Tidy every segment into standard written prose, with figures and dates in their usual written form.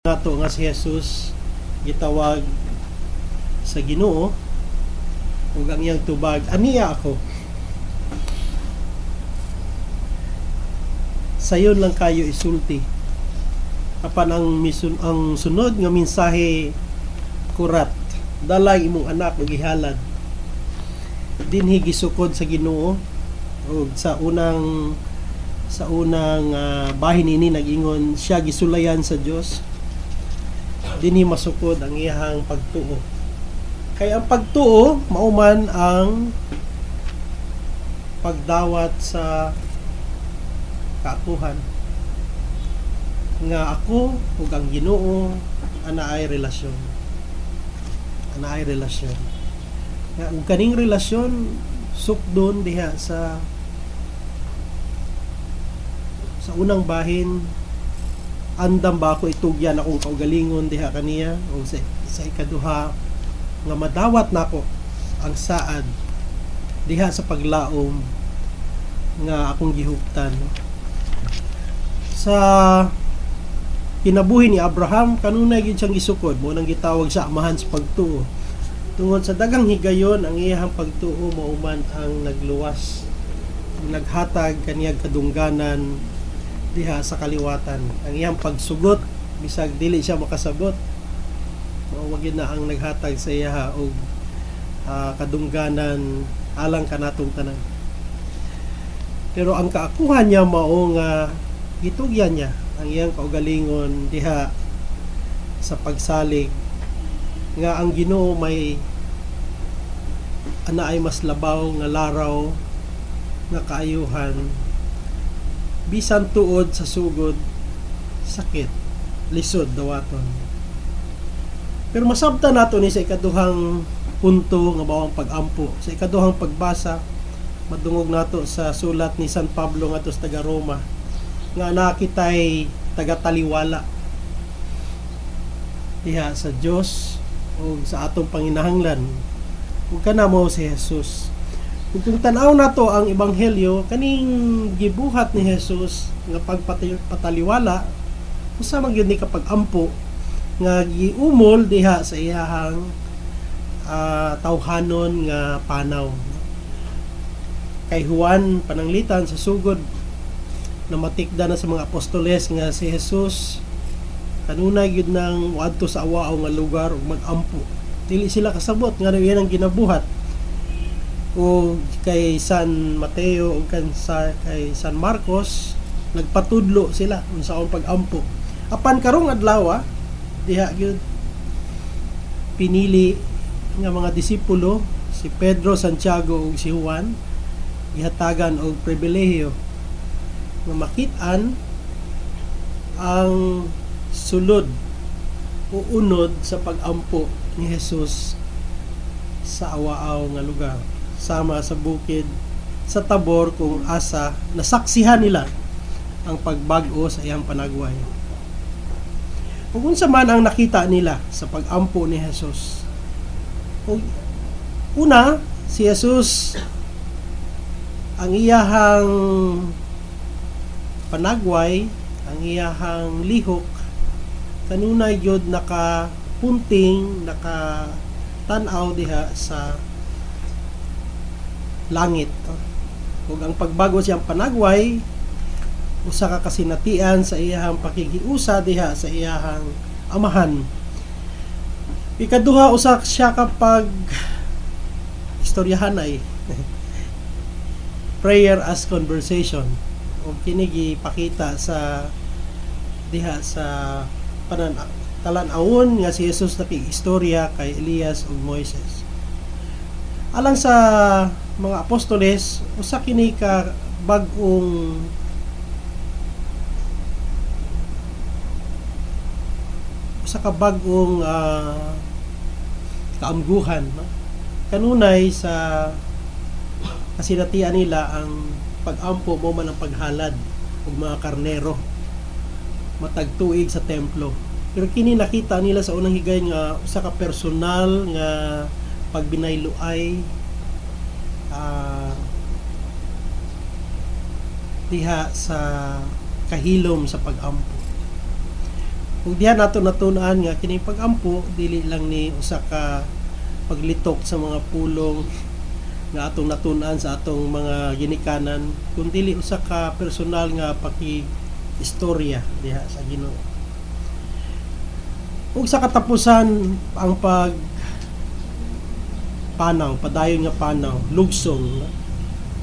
nato nga si Jesus gitawag sa Ginoo ug ang iyang tubag, aniya ako. Sayon lang kayo isulti. Apan ang sunod nga mensahe kurat, dalay imong anak ug ihalad. Dinhi gisukod sa Ginoo ug sa unang bahin ini nag-ingon siya gisulayan sa Dios. Dinhi masukod ang iyang pagtuo. Kaya ang pagtuo mauman ang pagdawat sa kaakuhan nga ako ug ang Ginoo ana ay relasyon. Nga ug kaning relasyon sukdon diha sa unang bahin, andam ba ako itugyan akong kaugalingon diha kaniya o sa ikaduha nga madawat nako ang saad diha sa paglaom nga akong gihuptan. Sa kinabuhi ni Abraham kanunay gid siyang gisukod, mo nang gitawag sa amahan sa pagtuo. Tungod sa daghang higayon ang iyang pagtuo mauman ang nagluwas, naghatag kaniyang kadungganan diha sa kaliwatan. Ang iyang pagsugot bisag dili siya makasabot, mao gyud na ang naghatag sa iya og kadungganan alang kanatong tanan. Pero ang kaakuhan niya mao nga gitugyan niya ang iyang kaugalingon diha sa pagsalig nga ang Ginoo may ana ay mas labaw nga laraw nga kaayuhan bisan tuod sa sugod sakit lisod dawaton. Pero masabtan nato ni sa ikaduhang punto nga bawang pag-ampo. Sa ikaduhang pagbasa madungog nato sa sulat ni San Pablo ngadto sa taga Roma nga nakitay taga-taliwala diha sa Dios o sa atong panginahanglan ug kana mo si Jesus. Kung tanaw nato ang ebanghelyo kaning gibuhat ni Jesus nga pagpataliwala usa man gyud ni kapag-ampo nga giumol diha sa iyahang tawhanon nga panaw. Kay Juan pananglitan sa sugod na matikda na sa mga apostoles nga si Jesus kanunay gyud nang wadto sa awaaw nga lugar ug mag-ampo. Dili sila kasabot nga iyan ang ginabuhat. O kay San Mateo o kay San Marcos nagpatudlo sila unsaon pag-ampo. Apan karong adlaw diha gyud pinili nga mga disipulo si Pedro, Santiago ug si Juan gihatagan og pribilehiyo nga makit-an ang sulod o unod sa pag-ampo ni Jesus sa awaaw nga lugar sama sa bukid sa Tabor kung asa nasaksihan nila ang pagbag-o sa iyang panagway. Ug unsa man ang nakita nila sa pag-ampo ni Jesus. Una, si Jesus ang iyahang panagway, ang iyahang lihok kanunay gyud nakapunting, nakatanaw diha sa langit. Ug ang pagbago siyang panagway usa ka kasinatian sa iyahang pakigiusa diha sa iyahang amahan. Ikaduha usa siya kapag istoryahan ay prayer as conversation. O kini gipakita sa diha sa talan-awon nga si Jesus nakig-istorya kay Elias ug Moises. Alang sa mga apostoles, usa kini ka bag-ong kaamguhan, no? Kanunay sa kasinatian nila ang pag-ampo mo man ang paghalad og mga karnero matag tuig sa templo. Pero kini nakita nila sa unang higay nga usa ka personal nga pagbinayloay diha sa kahilom sa pag-ampo. Ug diha nato natun-an nga kining pag-ampo dili lang ni usa ka paglitok sa mga pulong nga atong natun-an sa atong mga ginikanan, kundi usa ka personal nga paki-istorya diha sa Ginoo. Ug sa katapusan ang panaw, padayon nga panaw, lugsong.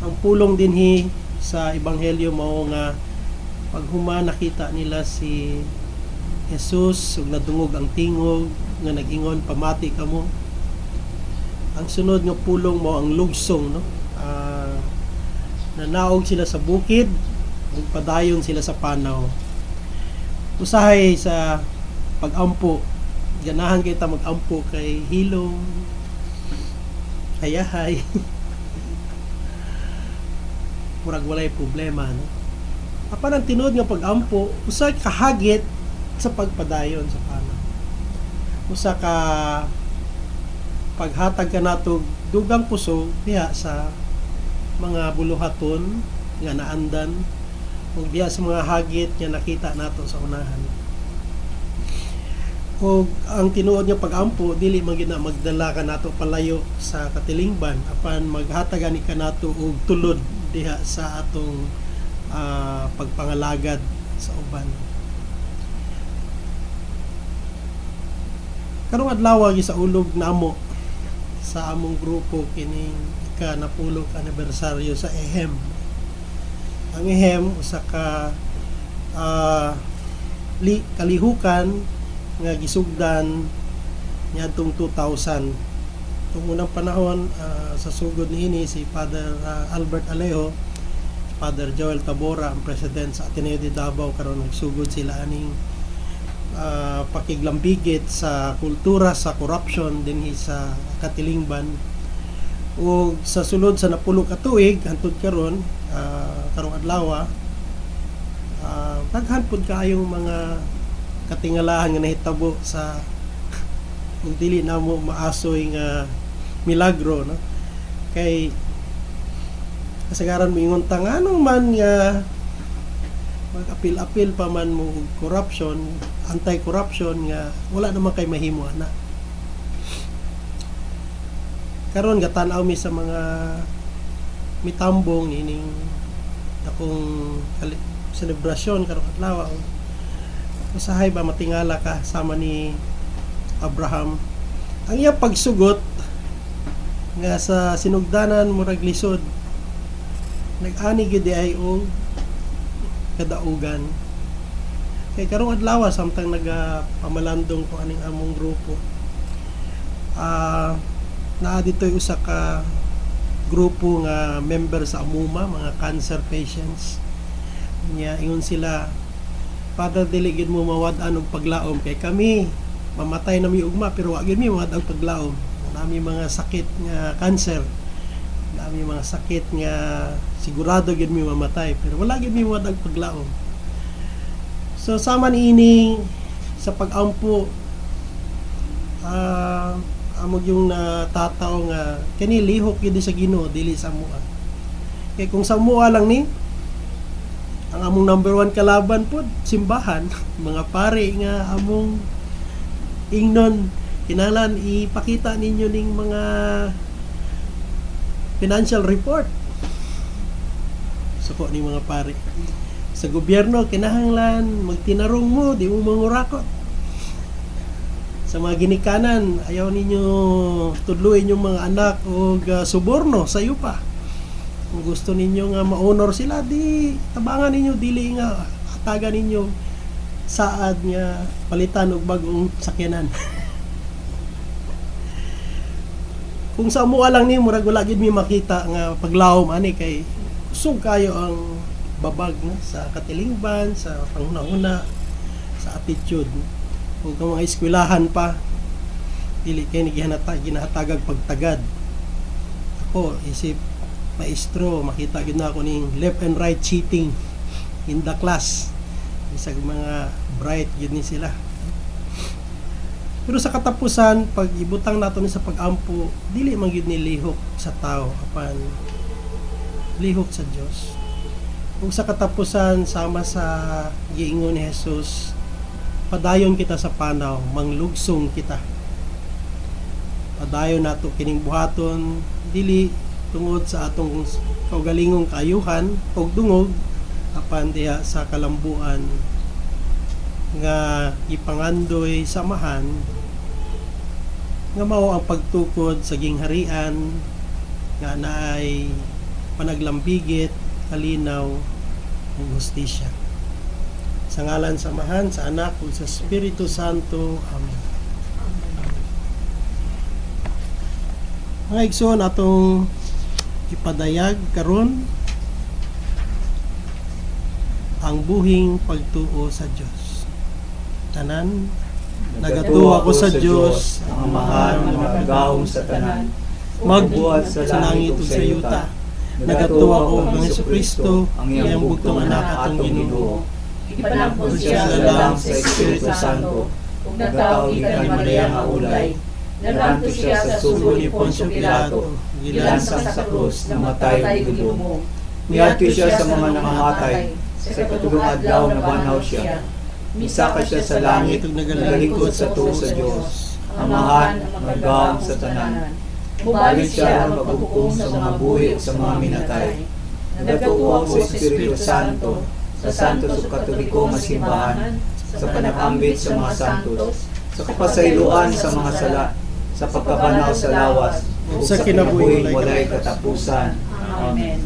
Ang pulong dinhi sa ebanghelyo mao nga paghuma nakita nila si Jesus ug nadungog ang tingog nga nag-ingon, pamati kamo. Ang sunod nga pulong mo ang lugsong, no? Nanaog sila sa bukid ug padayon sila sa panaw. Usahay sa pag-ampo, ganahan kita mag-ampo kay hilom, hayahay. Murag walay problema, no? Apan ang tinuod nga pag-ampo, usa kahagit sa pagpadayon sa panaw. Usa ka paghatag ka nato dugang puso diha sa mga buluhaton nga naandan ug diha sa mga hagit nga nakita nato sa unahan. Ug ang tinuod nga pag-ampo dili man gyud na magdala ka nato palayo sa katilingban, apan maghatag ani ka nato og tulod diha sa atong pagpangalagad sa uban. Karong adlaw sa ulog namo sa among grupo kining ika-napulong anibersaryo sa EHEM. Ang EHEM usa ka kalihukan nga gisugdan niadtong 2000. Tung unang panahon sa sugod niini si Father Albert Alejo, Father Joel Tabora ang president sa Ateneo de Davao, karon nagsugod sila aning pakiglambigit sa kultura sa corruption dinhi sa katilingban. O sa sulod sa napulo ka tuig hangtod karon karong adlaw daghan pud kaayong mga katingalahan nga nahitabo sa ug dili na mo maasoy nga milagro, no? Kay kasagaran moingon ta nganong man nga mag-apil-apil pa man mo corruption, anti-corruption nga wala naman kay mahimo ana. Karon gatan-aw mi sa mga mitambong nining akong selebrasyon karong adlaw. Usahay ba matingala ka sama ni Abraham ang iyang pagsugot nga sa sinugdanan murag lisod nag-ani gyud ay og kadaugan. Kay karong adlaw samtang nagapamalandong ko aning among grupo, naa ditoy usa ka grupo nga member sa AMUMA, mga cancer patients. Nya ingon sila, Father, dili gid mo mawad-an og paglaom kay kami mamatay na mi ugma pero wa gid mi mawad ang paglaom. Nami mga sakit nga cancer, nami mga sakit nga sigurado gid mi mamatay pero wala gid mi mawad ang paglaom. So sama niini sa pag-ampo amog yung natataw nga kani lihok gid sa Ginoo dili sa mua. Kay kung sa mua lang ni ang among number 1 kalaban pod simbahan, mga pare nga among ingnon kinahanglan ipakita ninyo ning mga financial report. Suko ni mga pare. Sa gobyerno kinahanglan magtinarong mo, di mo mangurakot. Sa mga ginikanan, ayaw ninyo tudluin yung mga anak o suborno sa iyo pa. Kung gusto ninyo nga ma-honor sila, di tabangan ninyo, dili nga hatagan ninyo saad nga palitan og bagong sakyanan. Kung sa mua lang ni murag wala gid mi makita nga paglawom ani kay usog kayo ang babag na sa katilingban, sa panghuna-una, sa attitude. Kung mga eskwelahan pa, dili kay ginahatagag pagtagad. Ako isip maestro, makita gid na ako ning left and right cheating in the class. Isag mga bright gid ni sila. Pero sa katapusan, pag ibutang nato ni sa pag-ampo, dili man gid ni lihok sa tao, apan lihok sa Dios. Kung sa katapusan sama sa giingon ni Jesus, padayon kita sa panaw, manglugsong kita. Padayon nato kining buhaton dili tungod sa atong kaugalingong kaayuhan o dungog apan diha sa kalambuan nga ipangandoy samahan nga mao ang pagtukod sa gingharian nga naay panaglambigit, kalinaw ug hustisya. Sa ngalan samahan sa Anak ug sa Espiritu Santo. Amen. Mga igsoon atong ipadayag karon ang buhing pagtuo sa Dios. Tanan, nagatuo ako sa Dios, ang mahal nga makagahom sa tanan, magbuhat sa langit ug sa yuta. Nagatuo ako kang Jesucristo, ang iyang bugtong anak atong Ginoo. Ipanampun siya lang sa Espiritu Santo, ug nagtaw gikan ni Maria nga ulay. Naganto siya sa sugo ni Poncio Pilato, gilansang sa krus, namatay ug gilubong. Niadto siya sa mga namamatay, sa katulong adlaw nabanaw siya. Misaka siya sa langit ug nagalingkod sa tuo sa Dios. Amahan ang magawang sa tanan. Mubalik siya ang maghukom sa mga buhi ug sa mga minatay. Nagatuo ako sa Espiritu Santo, sa Santos ug Katoliko nga simbahan, sa panag-ambit sa mga santos, sa kapasayloan sa mga sala, sa pagkabanaw sa lawas, ug sa kinabuhi walay katapusan. Amen.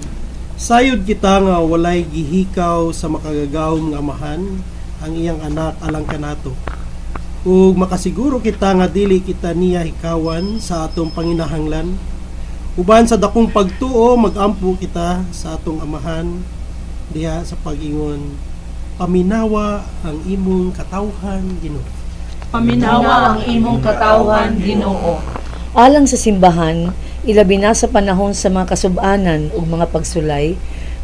Sayod kita nga walay gihikaw sa makagagawom nga amahan ang iyang anak alang kanato. Ug makasiguro kita nga dili kita niya hikawan sa atong panginahanglan. Uban sa dakong pagtuo magampo kita sa atong amahan diha sa pag-ingon, paminawa ang imong katawhan, Ginoo. Paminawa ang imong katawhan, Ginoo. Alang sa simbahan, ilabi na sa panahon sa mga kasub-anan ug mga pagsulay,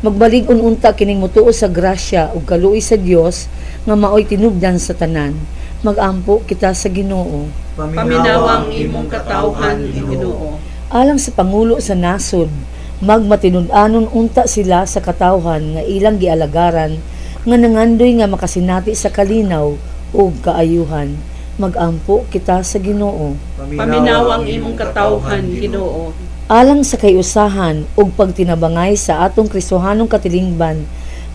magbalig-on unta kining mutuo sa grasya ug kaluoy sa Dios nga maoy tinubdan sa tanan. Magampo kita sa Ginoo. Paminawa ang imong katawhan, Ginoo. Alang sa pangulo sa nasod, magmatinud-anon unta sila sa katawhan nga ilang gialagaran nga nangandoy nga makasinati sa kalinaw ug kaayuhan. Magampo kita sa Ginoo. Paminawa ang imong katawhan, Ginoo. Alang sa kayusahan ug pagtinabangay sa atong Kristohanong katilingban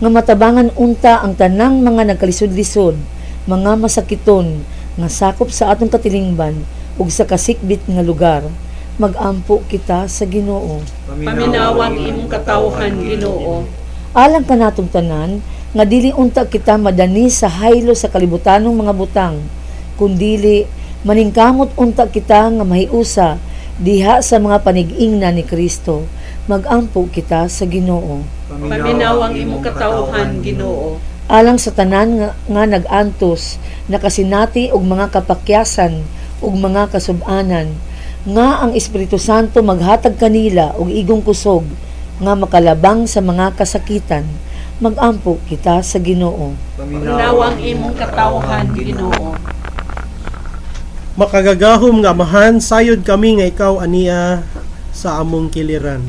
nga matabangan unta ang tanang mga nagkalisod-lisod, mga masakiton nga sakop sa atong katilingban ug sa kasikbit nga lugar. Magampo kita sa Ginoo. Paminawa ang imong katawhan, Ginoo. Alang kanatong tanan nga dili unta kita madani sa haylo sa kalibutanong mga butang, kundili maningkamot unta kita nga mahiusa diha sa mga panig-ingna ni Kristo. Magampo kita sa Ginoo. Paminawa ang imong katawhan, Ginoo. Alang sa tanan nga nag-antos, nakasinati og mga kapakyasan ug mga kasub-anan, nga ang Espiritu Santo maghatag kanila og igong kusog nga makalabang sa mga kasakitan. Magampo kita sa Ginoo. Paminawa ang imong katawhan, Ginoo. Makagagahom nga amahan, sayod kami nga ikaw aniya sa among kiliran.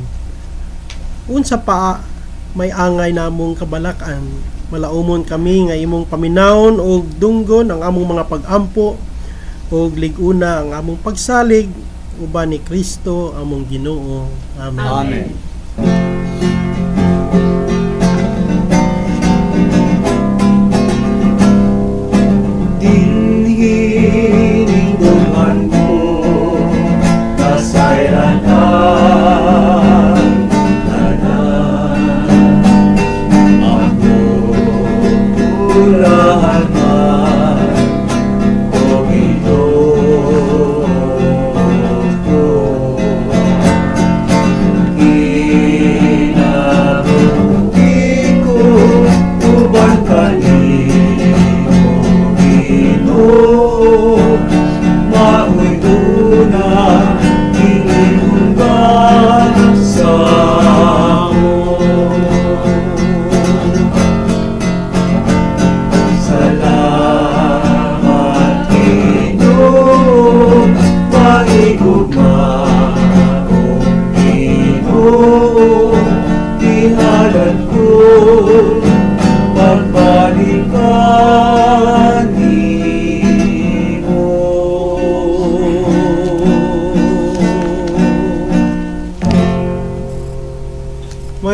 Unsa pa may angay namong kabalakan, malaumon kami nga imong paminawon og dunggon ang among mga pag-ampo og liguna ang among pagsalig uban ni Kristo among Ginoo. Amen. Amen. Dinhining duman ko kasayranan tanan ako ulahan man o Ginoo ko kinabuhi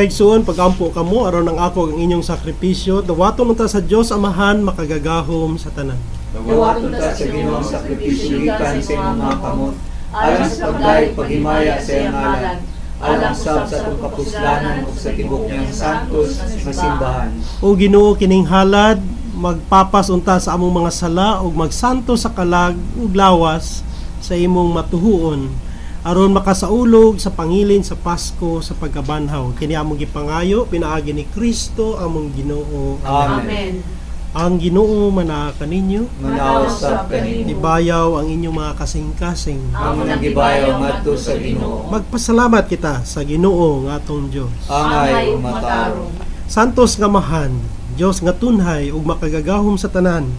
Mga igsoon, pagampo kamo aron ang ako ang inyong sakripisyo, dawaton unta sa Dios Amahan makagagahom sa tanan. Dawaton ta sa Ginoong sakripisyo gikan sa imong mga kamot, alang sa pagdayeg paghimaya sa iyang ngalan, alang sab sa atong kapuslanan ug sa tibok niyang santos nga simbahan. O Ginoo, kining halad magpapas unta sa among mga sala ug magsanto sa kalag ug lawas sa imong matuhuon aron makasaulog sa pangilin sa Pasko sa pagkabanhaw. Kini among gipangayo pinaagi ni Kristo among Ginoo. Amen. Ang Ginoo manaa kaninyo, Manausap kanimo. ibayaw ang inyong mga kasing-kasing. Amo nang gibayaw ngadto sa Ginoo. Magpasalamat kita sa Ginoo nga atong Dios. Angay ug matarong. Santos nga mahan, Dios nga tunhay ug makagagahom sa tanan.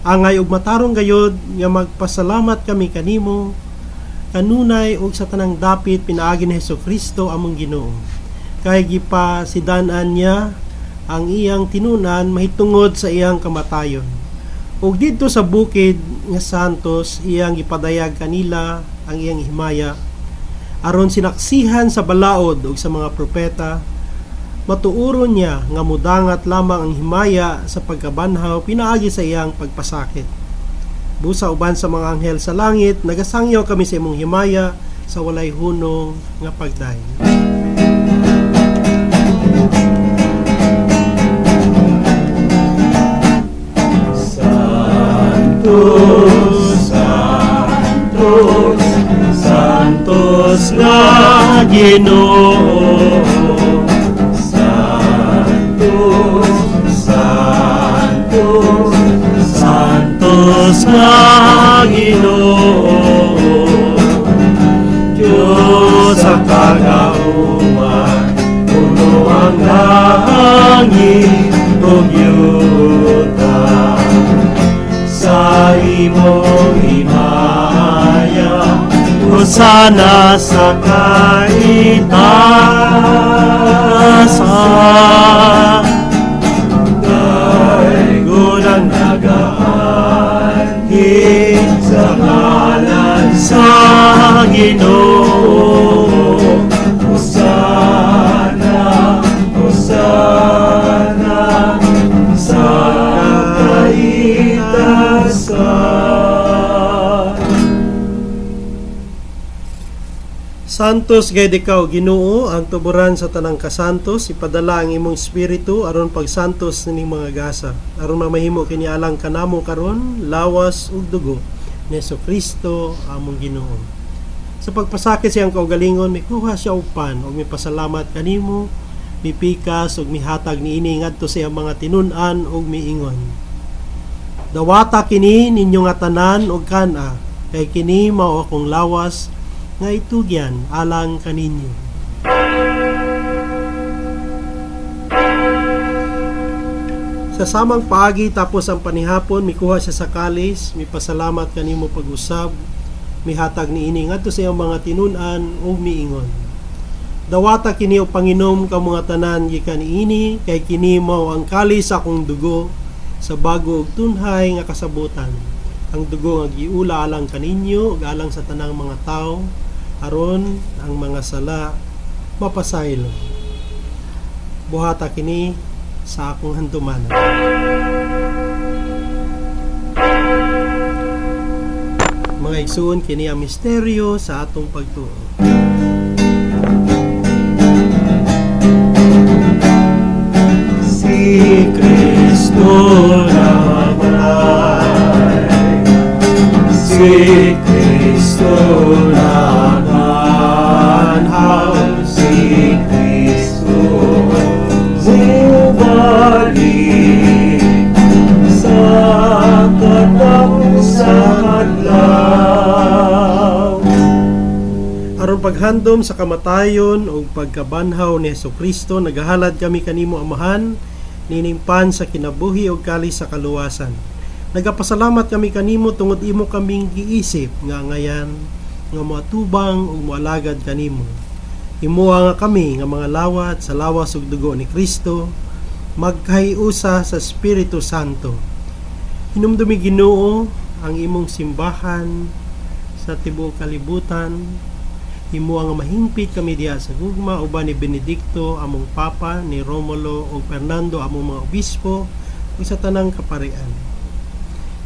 Angay ug matarong gayod nga magpasalamat kami kanimo kanunay ug sa tanang dapit pinaagi ni Hesukristo among Ginoo. Kay gipasidan-an niya ang iyang tinunan mahitungod sa iyang kamatayon. Ug didto sa bukid nga Santos iyang gipadayag kanila ang iyang himaya aron sinaksihan sa balaod ug sa mga propeta. Matuuron niya nga mudangat lamang ang himaya sa pagkabanhaw pinaagi sa iyang pagpasakit. Busa uban sa mga anghel sa langit, nagasangyaw kami sa imong himaya sa walay hunong nga pagdayon. Santos, Santos, Santos nga Ginoo. Santos, Santos, Santos nga Ginoo. Diyos sa kagauman, puno ang langit ug yuta. Sa imong himaya, hosana sa kaitaasan. Daigon ang nagaanhid sa ngalan sa Ginoo. Hosana, hosana sa Santos gayud ikaw Ginoo, ang tuburan sa tanang kasantos, ipadala ang imong espiritu aron pagsantos ning mga gasa, aron mamahimo kini alang kanamo karon lawas ug dugo ni Jesucristo among Ginoo. Sa pagpasakit siyang kaugalingon, mikuha siya og pan ug mipasalamat kanimo, mipikas ug mihatag niini ngadto sa iyang mga tinun-an ug miingon. Dawata kini ninyo nga tanan ug kana, kay kini mao akong lawas nga itugyan alang kaninyo. Sa samang paagi tapos ang panihapon, mikuha siya sa kalis, mipasalamat kanimo pag-usab, mihatag niini ngadto sa iyang mga tinun-an ug miingon. Dawata kini o Panginom ka mga tanan gikan niini, kay kini mao ang kalis sa akong dugo sa bago ug tunhay nga kasabutan. Ang dugo nga giula alang kaninyo ug alang sa tanang mga tawo, aron ang mga sala mapasaylo. Buhata kini sa akong handumanan. Mga igsoon, kini ang misteryo sa atong pagtuo. Si Kristo namatay, si Kristo nabanhaw, si Kristo bumalik sa katapusang adlaw. Aron paghandom sa kamatayon o pagkabanhaw ni Jesucristo, nagahalad kami kanimo Amahan, niningpan sa kinabuhi o kalis sa kaluwasan. Nagapasalamat kami kanimo tungod imo kaming giisip nga ngayan nga moatubang ug moalagad kanimo. Himuha nga kami nga mga lawat sa lawas ug dugo ni Kristo, magkahiusa sa Espiritu Santo. Hinumdumi Ginoo ang imong simbahan sa tibuok kalibutan, Himo nga mahingpit kami diha sa gugma uban ni Benedicto among papa, ni Romulo ug Fernando among mga obispo ug sa tanang kaparian.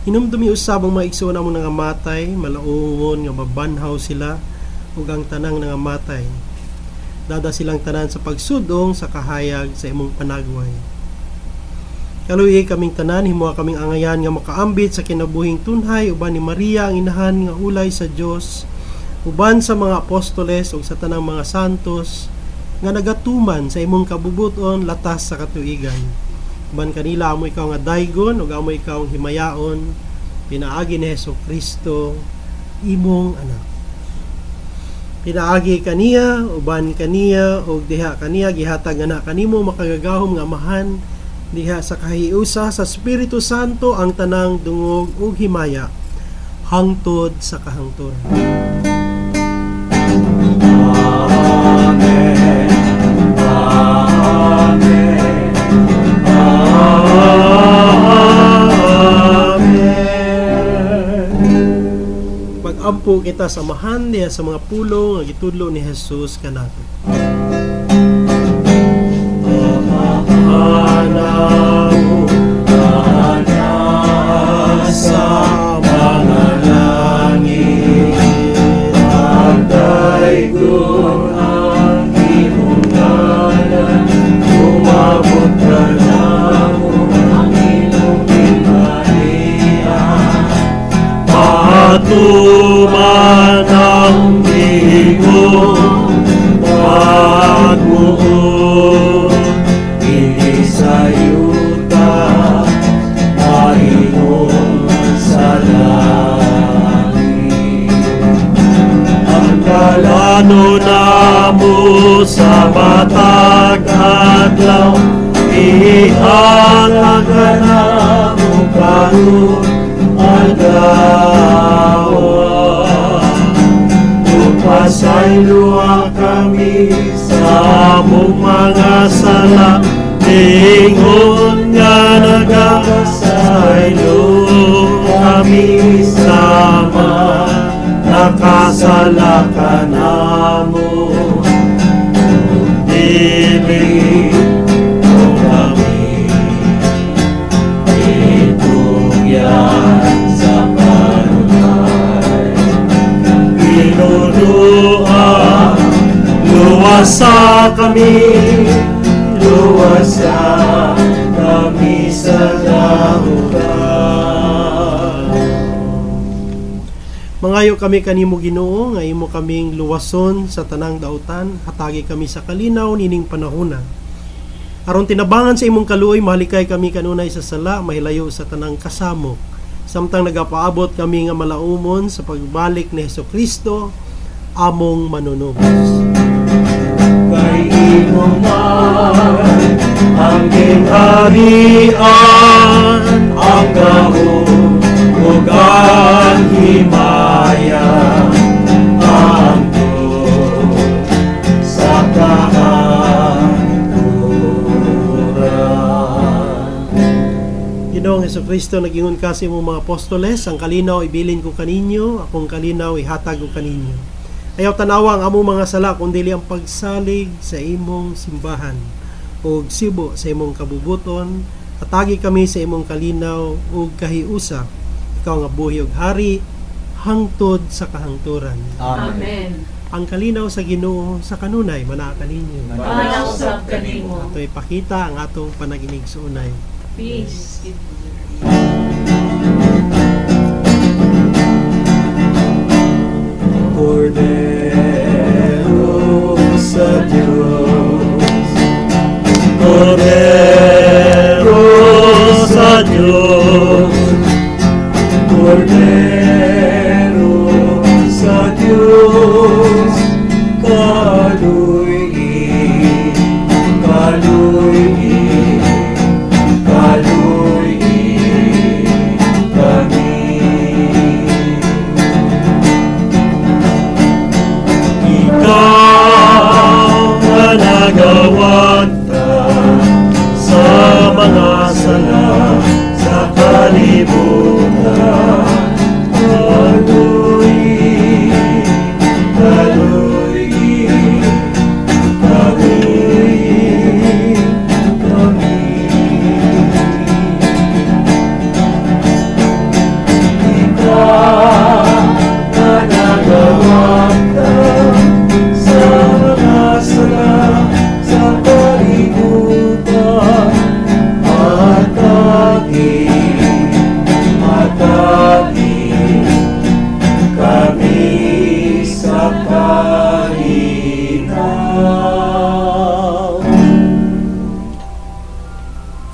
Hinumdumi usab ang mga igsoon among nangamatay, malaungon nga mabanhaw sila ug ang tanang nangamatay. Dada silang tanan sa pagsudong sa kahayag sa imong panagway. Kaluoy kaming tanan, himuha kaming angayan nga makaambit sa kinabuhing tunhay uban ni Maria ang inahan nga ulay sa Dios, uban sa mga apostoles ug sa tanang mga santos nga nagatuman sa imong kabubuton latas sa katuigan. Uban kanila amo ikaw nga daygon ug amo ikaw ang himayaon, pinaagi ni Hesukristo imong anak. Pinaagi kaniya, uban kaniya, ug diha kaniya gihatag na kanimo makagagahom nga amahan, diha sa kahiusa sa Espiritu Santo ang tanang dungog ug himaya, hangtod sa kahangturan. Amen. Amen. Pag-ampo kita sa amahan diha sa mga pulo nga gitudlo ni Jesus kanato. Amahanamo sa mga langit, ang daygon ang imong ngalan, umabot ka namo ang imong himalian. Patuman ang imong pagmuot, hindi sa yuta maingon sa langit. Ang kalano namo sa matag adlaw, ihatag ka namo karon adlaw. Pasayloa kami sa among mga sala, ingon nga nagasaylo kami sama, nakasala ka namo, dili mo kami itugyan sa panunay. Pinunua, luwasa kami sa dahugan. Mangayo kami kanimo Ginoo nga imo kaming luwason sa tanang dautan, hatagi kami sa kalinaw nining panahona. Aron tinabangan sa imong kaluoy, mahalikay kami kanunay sa sala, mahilayo sa tanang kasamok. Samtang nagapaabot kami nga malaumon sa pagbalik ni Hesukristo, among manunubos. Kay imo man ang gingharian, ang gahom ug ang himaya, hangtod sa kahangturan. Ginoong Hesukristo, nagingon ka sa imong mga apostoles, ang kalinaw ibilin ko kaninyo, akong kalinaw ihatag ko kaninyo. Ayaw tanawa ang among mga sala, kundi ang pagsalig sa imong simbahan ug sibo sa imong kabubuton. Hatagi kami sa imong kalinaw ug kahiusa, ikaw nga buhi ug hari, hangtod sa kahangturan. Amen. Ang kalinaw sa Ginoo sa kanunay manaa kaninyo. Panausap kanimo. Ito'y pakita ang atong panaginig sa unay. Peace. Cordero sa Diyos, Cordero sa Diyos, Cordero sa Diyos, kaluy-in, kaluy-in, kaluy-in.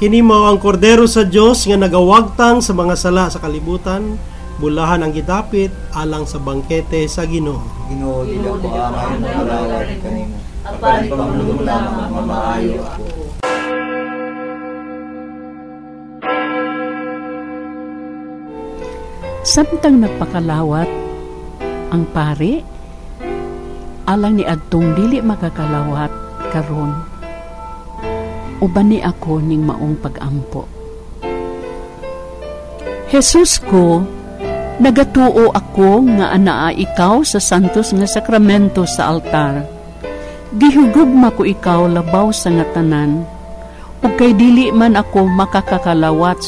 Kini mao ang kordero sa Dios nga nagawagtang sa mga sala sa kalibutan, bulahan ang gidapit alang sa bangkete sa Ginoo. Ginoo, dila ko amay makalawat kanimo. Apan pamulong lamang mamaayo ako. Samtang nagpakalawat ang pari, alang ni adtong dili makakalawat karon, uban ni ako ning maong pagampo. Jesus ko, nagatuo ako nga anaa ikaw sa santos nga sakramento sa altar. Gihugugma ko ikaw labaw sa nga tanan, ug kay dili man ako makakakalawat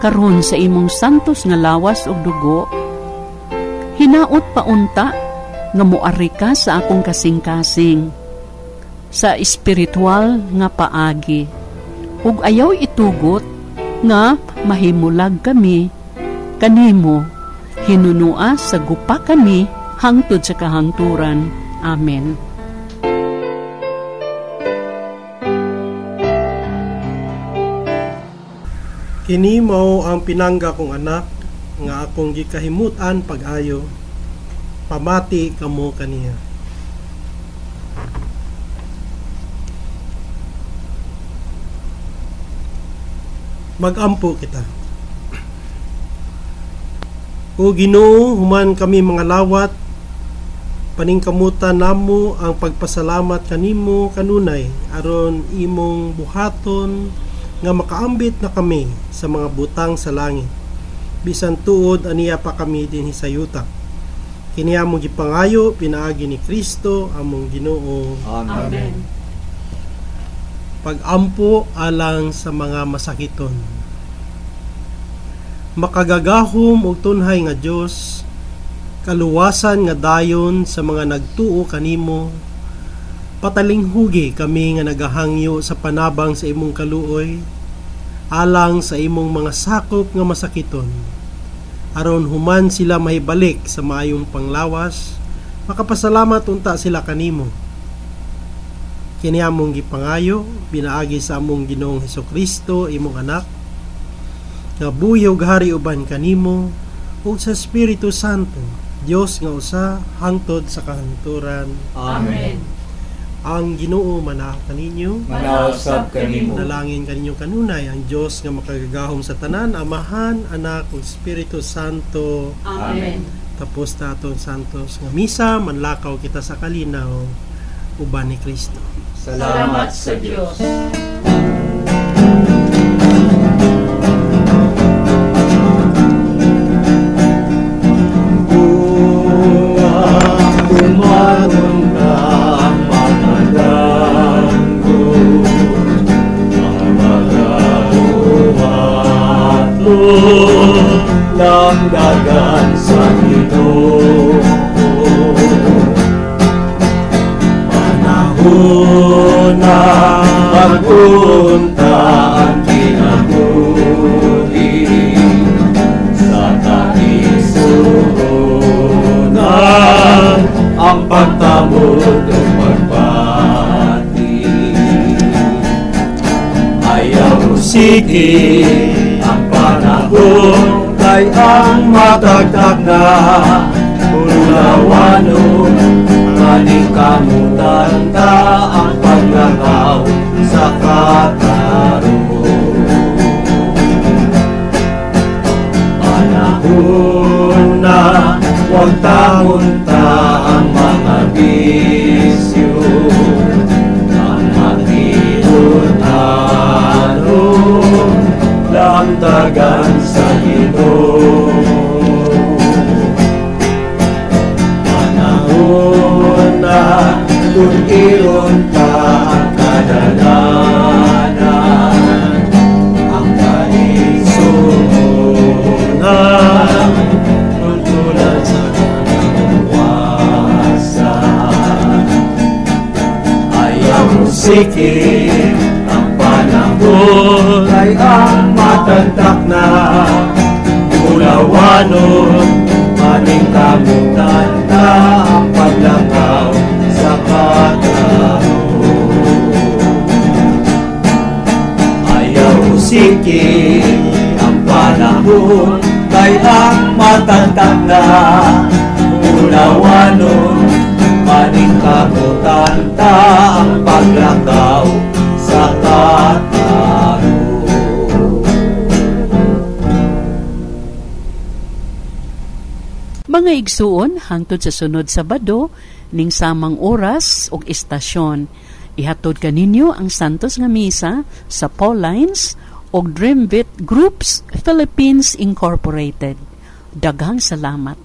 karon sa imong santos nga lawas ug dugo. Hinaot paunta nga moari ka sa akong kasing-kasing sa espiritual nga paagi, ug ayaw itugot nga mahimulag kami kanimo, hinunua sa gupa kami hangtod sa kahangturan. Amen. Kini mao ang pinangga kong anak nga akong gikahimutan pag-ayo, pamati kamo kaniya. Magampo kita. O Ginoo, human kami mga lawat, paningkamutan namo ang pagpasalamat kanimo kanunay aron imong buhaton nga makaambit na kami sa mga butang sa langit. Bisan tuod aniya pa kami dinhi sa yuta. Kini among gipangayo pinaagi ni Kristo among Ginoo. Amen. Pag-ampo alang sa mga masakiton. Makagagahom og tunhay nga Dios, kaluwasan nga dayon sa mga nagtuo kanimo, patalinghugi kami nga nagahangyo sa panabang sa imong kaluoy, alang sa imong mga sakop nga masakiton, aron human sila mahibalik sa maayong panglawas, makapasalamat unta sila kanimo. Kini among gipangayo binaagi sa among Ginoong Hesukristo imong anak, nga buhi ug hari uban kanimo ug sa Espiritu Santo, Dios nga usa hangtod sa kahangturan. Amen. Ang Ginoo manaw kaninyo, Manausab kanimo. dalangin kaninyo kanunay ang Dios nga makagagahom sa tanan, Amahan, Anak ug Espiritu Santo. Amen. Tapos na atong santos nga misa, manlakaw kita sa kalinaw uban ni Kristo. Salamat sa Diyos. Dagan sa Ginoo, panahon na pag-unta ang kinabuhi sa kaisunan, ang pagtamod o pagbati. Ayaw sige ang panahon kay ang matagtag na ulawano, maning kamutan ta ang paglangaw sa katarong. Panahon na huwag tangunta ang mga bisyo, ang makitutano, lamdagan sa Ginoo. Panahon na tuniron ta ang kadalanan, ang kaisunan, tulad sa kanawasan. Ayaw sikip ang panahon ay ang matantak na ulawanon, maning kamutan na ang paglangaw sa katahon. Ayaw si tanda unawanon maning kamutanta ang paglakaw sa kataro. Mga igsuon, hangtod sa sunod Sabado, ning samang oras o istasyon, ihatod kaninyo ang Santos nga Misa sa Paulines o Dreambit Groups Philippines Incorporated. Daghang salamat.